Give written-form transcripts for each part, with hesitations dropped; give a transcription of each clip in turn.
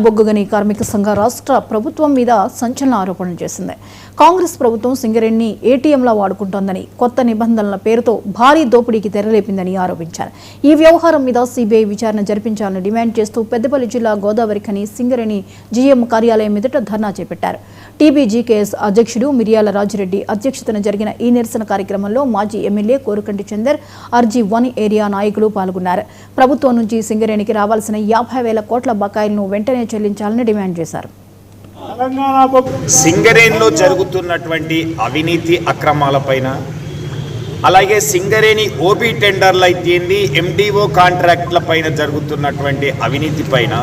బొగ్గుగని కార్మిక సంఘ రాష్ట్ర ప్రభుత్వం మీద సంచలన ఆరోపణలు చేసింది. కాంగ్రెస్ ప్రభుత్వం సింగరేణిని ఏటీఎంలా వాడుకుంటోందని, కొత్త నిబంధనల పేరుతో భారీ దోపిడీకి తెరలేపిందని ఆరోపించారు. ఈ వ్యవహారం మీద సిబిఐ విచారణ జరిపించాలని డిమాండ్ చేస్తూ పెద్దపల్లి జిల్లా గోదావరిఖని సింగరేణి జీఎం కార్యాలయం ఎదుట ధర్నా చేపట్టారు. టీబీజీకేఎస్ అధ్యక్షుడు మిర్యాల రాజిరెడ్డి అధ్యక్షతన జరిగిన ఈ నిరసన కార్యక్రమంలో మాజీ MLA Korukanti Chander, RG1 area నాయకులు పాల్గొన్నారు. ప్రభుత్వం నుంచి సింగరేణికి రావాల్సిన 50,000 కోట్ల బకాయిలను వెంటనే చెల్లించాలని డిమాండ్ చేశారు. సింగరేణిలో జరుగుతున్నటువంటి అవినీతి అక్రమాలపైన, అలాగే సింగరేణి ఓబీ టెండర్లు అయితేంది, MDO కాంట్రాక్ట్ల పైన జరుగుతున్నటువంటి అవినీతి పైన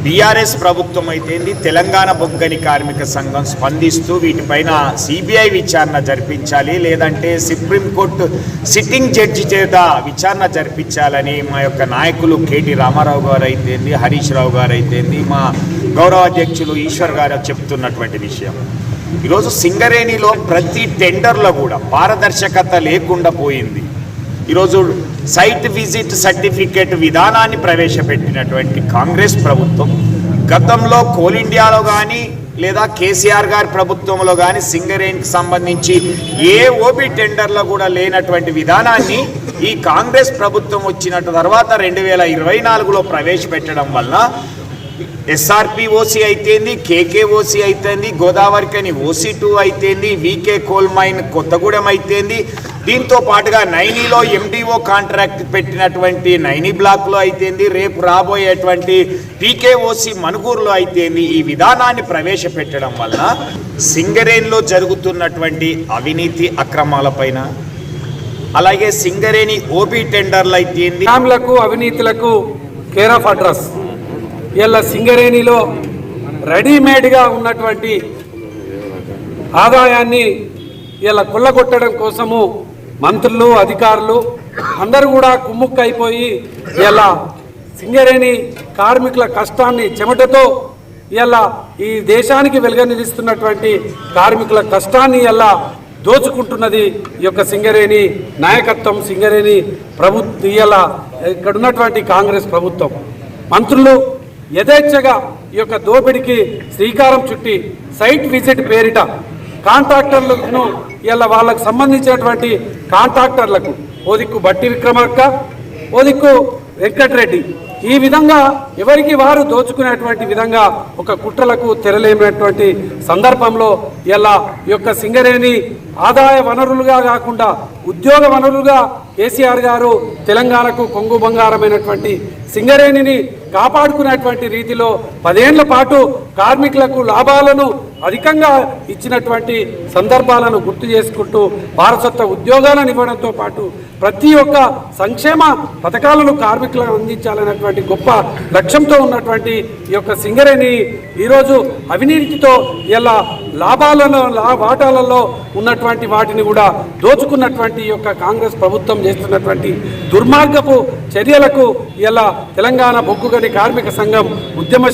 బీఆర్ఎస్ ప్రభుత్వం అయితేంది, తెలంగాణ బొగ్గని కార్మిక సంఘం స్పందిస్తూ వీటిపైన సిబిఐ విచారణ జరిపించాలి, లేదంటే సుప్రీంకోర్టు సిట్టింగ్ జడ్జి చేత విచారణ జరిపించాలని మా యొక్క నాయకులు కేటీ రామారావు గారు అయితేంది, హరీష్ రావు గారు అయితేంది, మా గౌరవ అధ్యక్షులు ఈశ్వర్ గారు చెప్తున్నటువంటి విషయం. ఈరోజు సింగరేణిలో ప్రతి టెండర్లో కూడా పారదర్శకత లేకుండా పోయింది. ఈరోజు సైట్ విజిట్ సర్టిఫికేట్ విధానాన్ని ప్రవేశపెట్టినటువంటి కాంగ్రెస్ ప్రభుత్వం గతంలో కోల్ ఇండియాలో కానీ లేదా కేసీఆర్ గారి ప్రభుత్వంలో కానీ సింగరేణికి సంబంధించి ఏ ఓబీ టెండర్లో కూడా లేనటువంటి విధానాన్ని ఈ కాంగ్రెస్ ప్రభుత్వం వచ్చిన తర్వాత 2024లో ప్రవేశపెట్టడం వల్ల SRPOC అయితేంది, KKOC అయితేంది, గోదావరిఖని OC2 అయితేంది, VK కోల్ మైన్ కొత్తగూడెం అయితేంది, దీంతో పాటుగా నైనీలో MDO కాంట్రాక్ట్ పెట్టినటువంటి నైనీ బ్లాక్లో అయితేంది, రేపు రాబోయేటువంటి PKOC మనుగూరులో అయితేంది, ఈ విధానాన్ని ప్రవేశపెట్టడం వల్ల సింగరేణిలో జరుగుతున్నటువంటి అవినీతి అక్రమాలపైన, అలాగే సింగరేణి ఓబీ టెండర్లు అయితేంది, అవినీతులకు కేర్ ఆఫ్ అడ్రస్. ఇలా సింగరేణిలో రెడీమేడ్గా ఉన్నటువంటి ఆదాయాన్ని ఇలా కొల్లగొట్టడం కోసము మంత్రులు, అధికారులు అందరూ కూడా కుమ్ముక్కు అయిపోయి ఇలా సింగరేణి కార్మికుల కష్టాన్ని చెమటతో ఇలా ఈ దేశానికి వెలుగనిస్తున్నటువంటి కార్మికుల కష్టాన్ని ఇలా దోచుకుంటున్నది ఈ యొక్క సింగరేణి నాయకత్వం, సింగరేణి ప్రభుత్వం. ఇలా ఇక్కడ ఉన్నటువంటి కాంగ్రెస్ ప్రభుత్వం మంత్రులు యథేచ్ఛగా ఈ యొక్క దోపిడికి శ్రీకారం చుట్టి సైట్ విజిట్ పేరిట కాంట్రాక్టర్లను ఇలా వాళ్ళకు సంబంధించినటువంటి కాంట్రాక్టర్లకు ఓ దిక్కు బట్టి విక్రమార్క, ఓ దిక్కు వెంకటరెడ్డి, ఈ విధంగా ఎవరికి వారు దోచుకునేటువంటి విధంగా ఒక కుట్రలకు తెరలేనటువంటి సందర్భంలో ఇలా ఈ యొక్క సింగరేణి ఆదాయ వనరులుగా కాకుండా ఉద్యోగ వనరులుగా కేసీఆర్ గారు తెలంగాణకు కొంగు బంగారమైనటువంటి సింగరేణిని కాపాడుకునేటువంటి రీతిలో 10 ఏళ్ల పాటు కార్మికులకు లాభాలను అధికంగా ఇచ్చినటువంటి సందర్భాలను గుర్తు చేసుకుంటూ వారసత్వ ఉద్యోగాలను ఇవ్వడంతో పాటు ప్రతి ఒక్క సంక్షేమ పథకాలను కార్మికులకు అందించాలనేటువంటి గొప్ప లక్ష్యంతో ఉన్నటువంటి ఈ యొక్క సింగరేణి ఈరోజు అవినీతితో ఇలా వాటాలలో ఉన్నటువంటి వాటిని కూడా దోచుకున్నటువంటి ఈ యొక్క కాంగ్రెస్ ప్రభుత్వం చేస్తున్నటువంటి దుర్మార్గపు చర్యలకు ఇలా తెలంగాణ బొగ్గుగని కార్మిక సంఘం ఉద్యమ